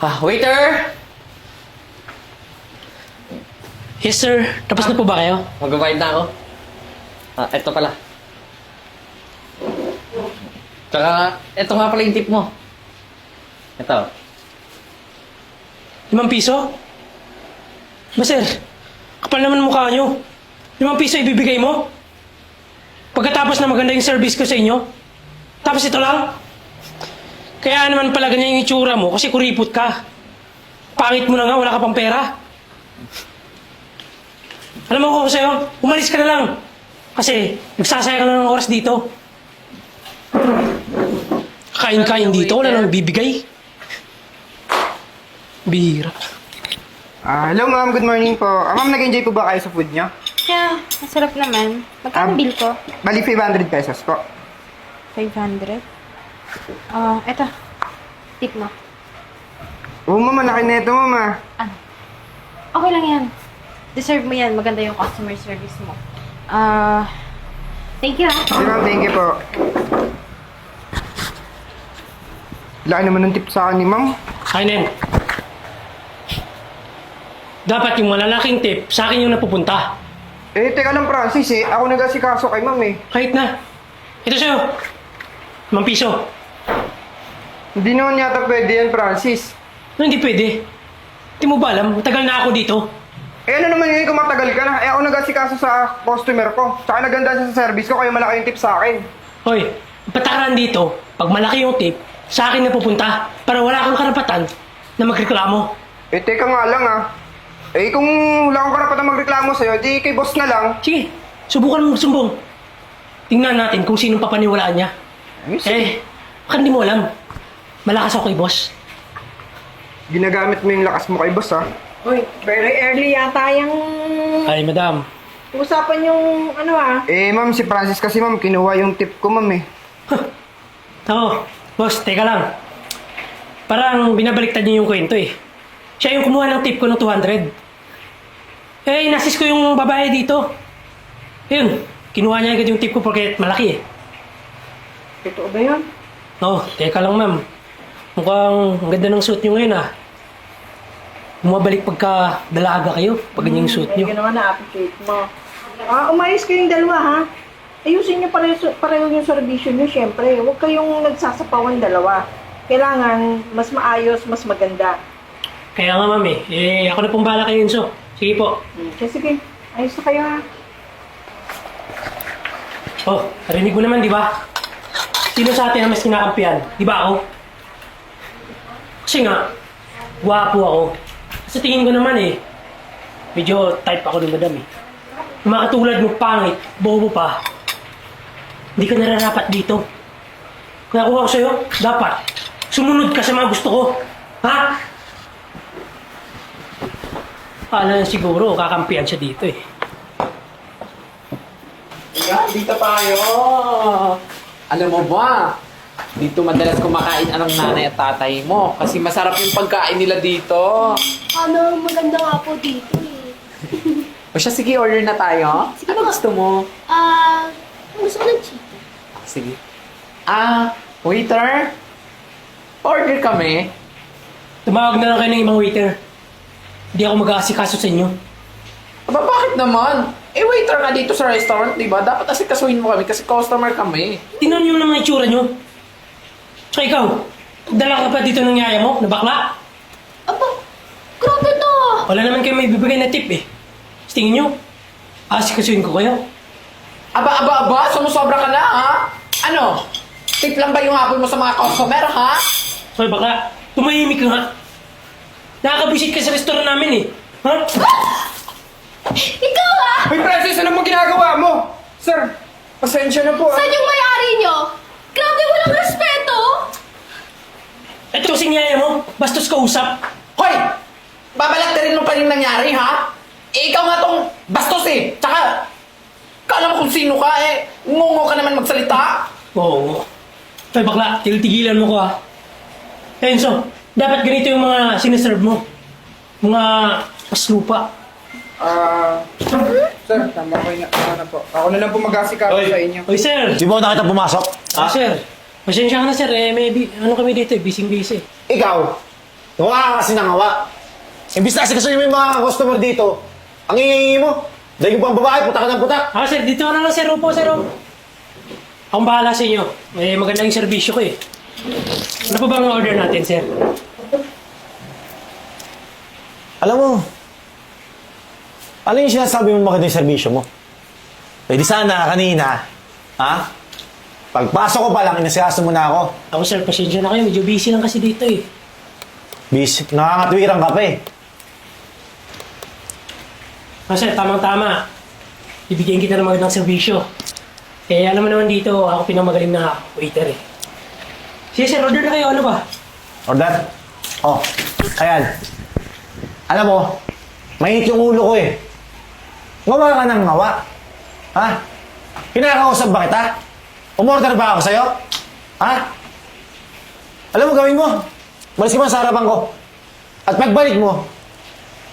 Waiter! Yes, sir. Tapos na po ba kayo? Magbabayad na ako. Eto pala. Tsaka, eto nga pala yung tip mo. Eto. 5 piso? Ba, sir? Kapal naman mukha nyo. 5 piso ibibigay mo? Pagkatapos na maganda yung service ko sa inyo? Tapos ito lang? Kaya naman pala ganyan yung itsura mo kasi kuripot ka. Pangit mo na nga, wala ka pang pera. Alam mo ko sa'yo, umalis ka na lang. Kasi nagsasaya ka na ng oras dito. Kain-kain dito, wala nang bibigay. Bihira. Hello ma'am, good morning po. Ma'am, nag-enjoy po ba kayo sa food niyo? Yeah, masarap naman. Magkano bill ko? Bali 500 pesos po. 500? Eto. Tip mo. Oo ma'am, malaki na ito ma'am. Ano? Okay lang yan. Deserve mo yan. Maganda yung customer service mo. Thank you ha. Okay ma'am, thank you po. Laki naman ng tip sa akin ni ma'am. Akin na yan. Dapat yung malalaking tip, sa akin yung napupunta. Teka lang Francis Ako nag-asikaso kay ma'am Kahit na. Ito sa'yo. 5 piso. Hindi naman yata pwede yan, Francis. No, hindi pwede. Hindi mo ba alam? Matagal na ako dito. Ano naman yun kung matagal ka na? Ako nag-asikaso sa customer ko. Tsaka naganda siya sa service ko, kaya malaki yung tip sa akin. Hoy, patakaran dito, pag malaki yung tip, sa akin napupunta para wala kang karapatan na magreklamo. Teka nga lang kung wala akong karapatan magreklamo sa'yo, di kay boss na lang. Sige, subukan mo magsumbong. Tingnan natin kung sinong papaniwalaan niya. Baka hindi mo alam. Malakas ako kay boss. Ginagamit mo yung lakas mo kay boss Uy, very early yata yung Ay, madam. usapan yung Ma'am, si Francis kasi ma'am, kinuha yung tip ko ma'am Oo, boss, teka lang. Parang binabaliktad niyo yung kwento Siya yung kumuha ng tip ko ng 200. Inasis ko yung babae dito. Yun, kinuha niya agad yung tip ko porque malaki Totoo ba yun? Teka lang ma'am. Mukhang ang ganda ng suit niyo ngayon Bumabalik pagka dalaga kayo, pag ganyan yung suit niyo. Hindi naman na-appreciate mo. Umayos kayong dalawa ha. Ayusin niyo pareho yung servisyo niyo syempre. Huwag kayong nagsasapawan dalawa. Kailangan mas maayos, mas maganda. Kaya nga ma'am ako na pong bahala kayo Enzo. Sige po. Sige, ayos na kayo ha. Narinig mo naman di ba? Sino sa atin ang mas kinakampihan? Di ba ako? Kasi nga, gwapo ako. Sa tingin ko naman medyo type ako ni madam Yung mga katulad mo, pangit, bobo pa. Hindi ka nararapat dito. Kaya kung ako sa'yo, dapat sumunod ka sa mga gusto ko. Ha? Siguro, kakampihan siya dito Ayan, dito tayo. Alam mo ba, dito madalas kumakain ang nanay at tatay mo kasi masarap yung pagkain nila dito. Maganda nga po dito O siya, sige, order na tayo. Sige Ano po. gusto mo? Gusto ko ng chicken. Sige. Waiter? Order kami. Tumawag na lang kayo ng ibang waiter. Hindi ako mag-aasikaso sa inyo. Aba, bakit naman? Waiter ka dito sa restaurant, di ba? Dapat asikasuhin mo kami kasi customer kami. Tingnan niyo naman ang itsura niyo. Tsaka ikaw, dala ka pa dito ng yaya mo, na bakla. Aba, grabe to Wala naman kayo may bibigay na tip Tingin niyo, asikasuhin ko kayo. Aba, sumusobra ka na, ha? Ano? Tip lang ba yung hapon mo sa mga customer, ha? Hoy bakla, tumahimik ka nga. Nakakabisit ka sa restaurant namin Ha? Ikaw Hoy Francis, ano mo ginagawa mo? Sir, pasensya na po Saan yung may-ari nyo? Grabe, walang respeto! Ito kasing yaya mo, bastos ka usap. Hoy! Babalaktarin mo pa yung nangyari, ha? Ikaw nga tong bastos Tsaka, kala mo kung sino ka ngungo ka naman magsalita. Oo. Hoy bakla, tigilan mo ko Enzo, dapat ganito yung mga sinaserve mo. Mga paslupa. Sir, tama ko na po. Ako na lang po mag-asikaso sa inyo. Hoy sir! Di ba nakita pumasok? Sir, pasensya ka na sir. May ano kami dito busy. Ikaw, Ngawa ka kasi ng ngawa. Imbis na kasi gusto yung mga customer dito, ang ingay mo. Dahil yung pang babae, putak ka ng putak. Sir, dito na lang sir. Upo, sir. Akong bahala sa inyo. May maganda yung serbisyo ko eh. Ano pa bang order natin, sir? Alam mo, ano yung sinasabi mo maganda yung serbisyo mo? Pwede sana kanina, ha? Pagpasok ko pa lang, inasigaso mo na ako. Ako sir, pasensya na kayo. Medyo busy lang kasi dito eh. Bis, nakakatwirang ka pa eh. Sir, tamang-tama. Ibigyan kita ng magandang serbisyo. Eh, alam mo naman dito, ako pinamagaling na waiter eh. Sige sir, order na kayo. Ano ba? Order? Oh, ayan. Alam mo, mainit yung ulo ko eh. Ngawa ka ng ngawa. Ha? Kinakausap ba kita? Umorder ba ako sa'yo? Ha? Alam mo, gawin mo. Malis ka man sa harapan ko. At pagbalik mo,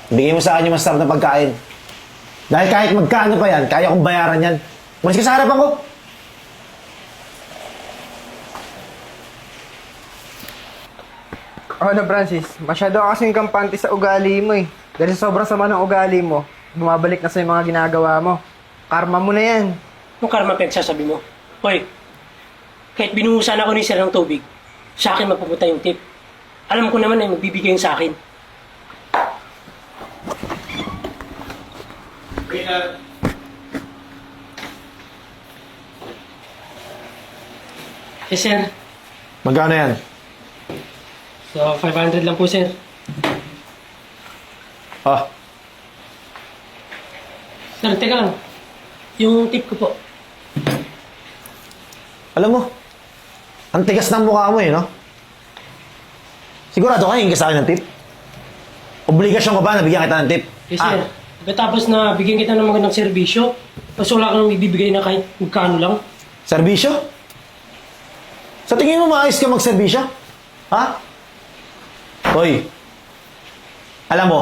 bigay mo sa akin yung masarap na pagkain. Dahil kahit magkano pa yan, kaya kong bayaran yan. Malis ka sa harapan ko. Ano, Francis? Masyado ka kasing kampante sa ugali mo eh. Dahil sa sobrang sama ng ugali mo, bumabalik na sa mga ginagawa mo. Karma mo na yan. Anong karma pinagsasabi mo? Hoy, kahit binuhusan ako ni sir ng tubig, sa akin mapupunta yung tip. Alam ko naman ay magbibigay yung sa akin. Yes, sir. Magkano yan? So, 500 lang po, sir. Oh, Sir, teka lang. Yung tip ko po. alam mo, ang tigas ng mukha mo eh, no? Sigurado ka, hingi sa akin ng tip? Obligasyon ko ba na bigyan kita ng tip? Yes, sir. Pagkatapos na bigyan kita ng magandang serbisyo, tapos wala kang ibibigay na kahit magkano lang. Serbisyo? Sa tingin mo maayos ka magserbisyo? Ha? Hoy, alam mo,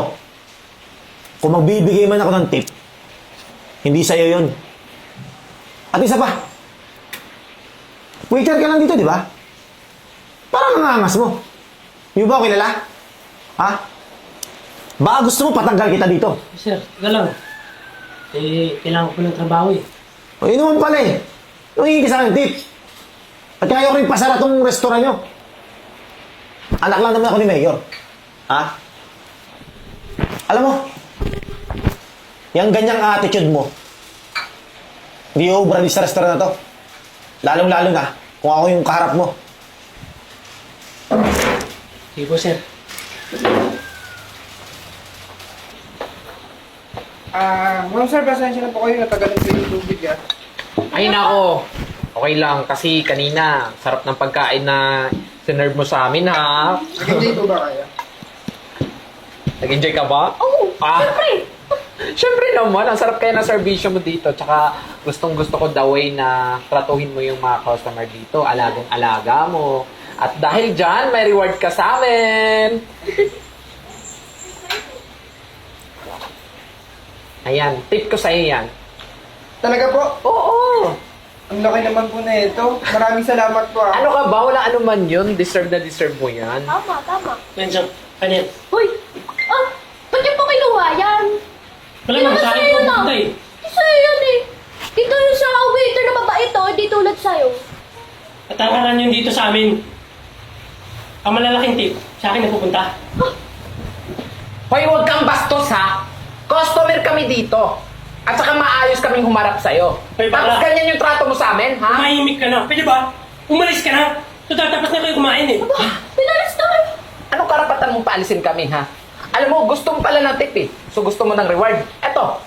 kung magbibigay man ako ng tip, hindi sa'yo yun. At isa pa, waiter ka lang dito, di ba? Parang nangangas mo. Hindi mo ba ako kilala? Ha? Baka gusto mo patanggal kita dito. Yes, sir. Teka lang. Eh, kailangan ko ng trabaho eh. O yun naman pala eh. Yung hihingi ka sa akin ng tip. At kaya ko rin pasara tong restaurant nyo. Anak lang naman ako ni Mayor. Ha? Alam mo, yung ganyang attitude mo, hindi ubra sa restaurant na to. Lalong-lalo na kung ako yung kaharap mo. Sige po, sir. Ma'am sir, pasensya na po kayo. Natagalan ko yung tubig ah. Ay nako, okay lang kasi kanina sarap ng pagkain na sinerve mo sa amin ha. Nag-enjoy po ba kayo? Nag-enjoy ka ba? Oo, syempre. Siyempre naman, ang sarap kaya ng servisyo mo dito. Tsaka gustong gusto ko the way na tratuhin mo yung mga customer dito. Alagang-alaga mo. At dahil dyan, may reward ka sa amin. Ayan, tip ko sa'yo yan. Talaga po? Oo. Ang laki naman po na ito. Maraming salamat po ah. Ano ka ba? Wala ano man yun. Deserve na deserve mo yan. Tama, tama. Yan, sir. Ano yan? Hoy! Ah! Ba't yung pa kinuha yan? Wala Hindi naman naman sa akin sa'yo po na. punta eh. Hindi sa'yo yan eh. Dito yung sa waiter na mabait to, hindi tulad sa'yo. At ang yun dito sa amin. Ang malalaking tip, sa akin napupunta. Hoy, huwag kang bastos ha. Customer kami dito. At saka maayos kaming humarap sa'yo. Hoy, Tapos bakla. ganyan yung trato mo sa amin, ha? Umahimik ka na. Pwede ba? Umalis ka na. So, tatapos na kayo kumain eh. Pinalis na kayo. Anong karapatan mong paalisin kami, ha? Alam mo, gusto mo pala ng tip eh. So gusto mo ng reward. Eto.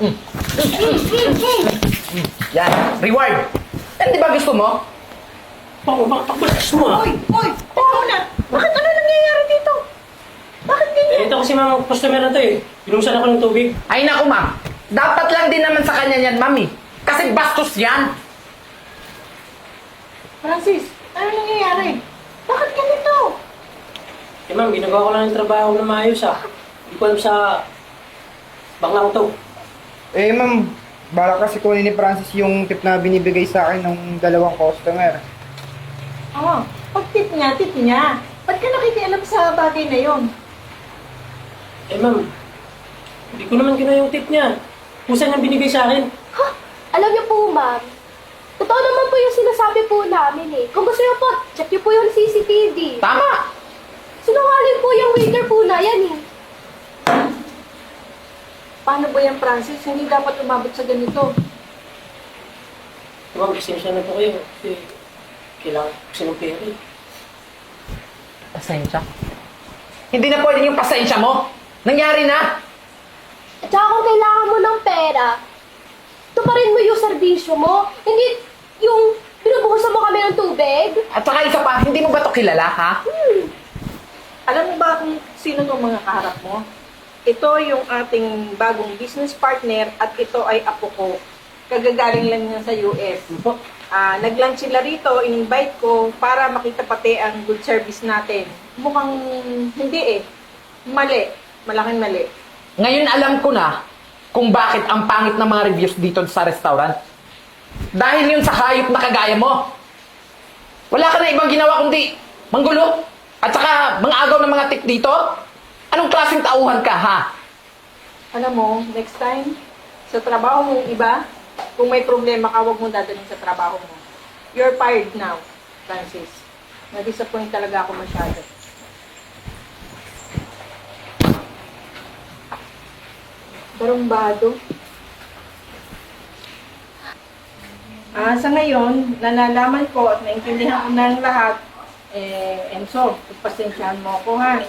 Yan, reward. Yan, di ba gusto mo? Bakit pagbalas mo ah? Hoy! Teka muna! Bakit ano nangyayari dito? Bakit ganyan? Eh, ito kasi mga customer na to eh. Binuhusan ako ng tubig. Ay naku, ma'am. Dapat lang din naman sa kanya yan, mami. Kasi bastos yan. Francis, ano nangyayari? Bakit ganito? Eh ma'am, ginagawa ko lang yung trabaho na maayos ah. Hindi ko alam sa banglang to. Eh ma'am, bala kasi kunin ni Francis yung tip na binibigay sa akin ng dalawang customer. Oo. Pag tip niya, tip niya. Ba't ka nakikialam sa bagay na yon? Eh, ma'am, hindi ko naman gina yung tip niya. Kusa niyang binigay sa akin. Ha? Alam niyo po, ma'am, totoo naman po yung sinasabi po namin eh. Kung gusto niyo po, check niyo po yung CCTV. Tama! Sinungaling po yung waiter po na yan eh. Paano ba yan, Francis? Hindi dapat umabot sa ganito. Ma'am, pasensya na po kayo. Kasi kailangan ko kasi ng pera eh. Pasensya. Hindi na pwede yung pasensya mo. Nangyari na. At saka kung kailangan mo ng pera, tuparin mo yung serbisyo mo. Hindi yung binubuhusan mo kami ng tubig. At saka isa pa, hindi mo ba ito kilala, ha? Alam mo ba kung sino tong mga kaharap mo? Ito yung ating bagong business partner at ito ay apo ko. Kagagaling lang niya sa US. Nag-lunch sila rito, in-invite ko para makita pati ang good service natin. Mukhang hindi eh. Mali. Malaking mali. Ngayon alam ko na kung bakit ang pangit ng mga reviews dito sa restaurant. Dahil yun sa hayop na kagaya mo. Wala ka na ibang ginawa kundi manggulo. At saka mga agaw ng mga tip dito. Anong klaseng tauhan ka, ha? Alam mo, next time, sa trabaho mong iba, kung may problema ka, huwag mo dadalhin sa trabaho mo. You're fired now, Francis. Na-disappoint talaga ako masyado. Barumbado. Sa ngayon, nalalaman ko at naintindihan ko ng lahat, Enzo, pagpasensyahan mo ako ha.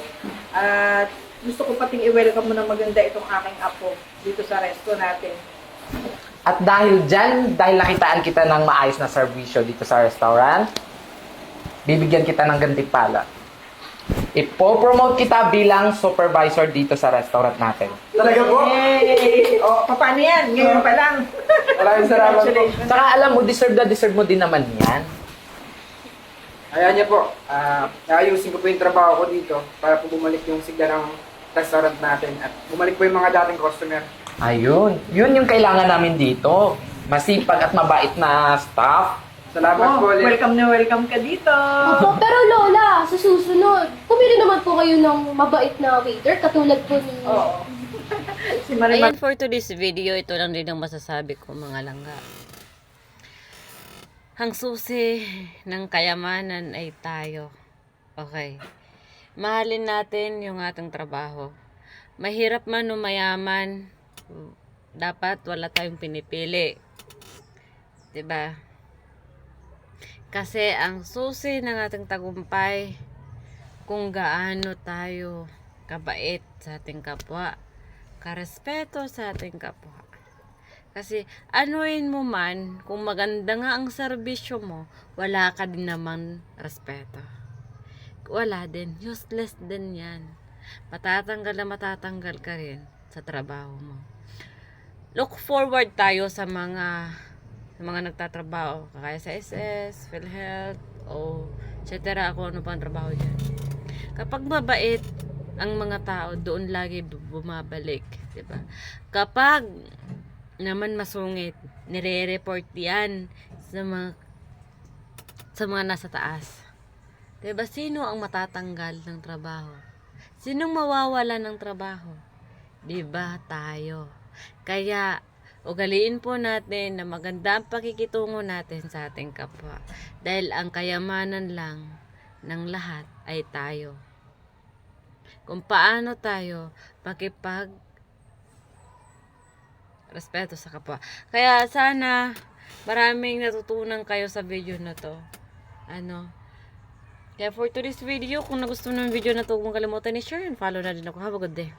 At gusto ko pating i-welcome mo ng maganda itong aking apo dito sa resto natin. At dahil dyan, dahil nakitaan kita ng maayos na serbisyo dito sa restaurant, bibigyan kita ng gantimpala. Ipo-promote kita bilang supervisor dito sa restaurant natin. Talaga po? Yay! O, paano yan? Ngayon pa lang. Maraming salamat po. Congratulations. Saka alam mo, deserve mo din naman yan. Ayan niya po, ayusin ko po yung trabaho ko dito para po bumalik yung sigla ng restaurant natin at bumalik po yung mga dating customer. Ayun. Yun yung kailangan namin dito. Masipag at mabait na staff. Salamat po ulit. Welcome na welcome ka dito. Opo, pero Lola, sa susunod, pumili naman po kayo ng mabait na waiter, katulad po ni... Oo. Si Marimar. Ayan, for today's video, ito lang din ang masasabi ko mga langga. Ang susi ng kayamanan ay tayo. Okay. Mahalin natin yung ating trabaho. Mahirap man o mayaman, dapat wala tayong pinipili. 'Di ba? Kasi ang susi ng ating tagumpay, kung gaano tayo kabait sa ating kapwa, karespeto sa ating kapwa. Kasi anuin mo man, kung maganda nga ang serbisyo mo, wala ka din naman respeto. Wala din. Useless din yan. Matatanggal na matatanggal ka rin sa trabaho mo. Look forward tayo sa mga nagtatrabaho. Kaya sa SS, PhilHealth, o etc. Ako ano pang trabaho dyan. Kapag mabait ang mga tao, doon lagi bumabalik. Diba? Kapag naman masungit, nire-report yan sa mga nasa taas. Diba? Sino ang matatanggal ng trabaho? Sinong mawawala ng trabaho? Diba? Tayo. Kaya, ugaliin po natin na maganda ang pakikitungo natin sa ating kapwa. Dahil ang kayamanan lang ng lahat ay tayo. Kung paano tayo respeto sa kapwa. Kaya sana maraming natutunan kayo sa video na to. Kaya for today's video, kung nagustuhan ng video na to, huwag kalimutan i-share and follow na din ako. Have a good day.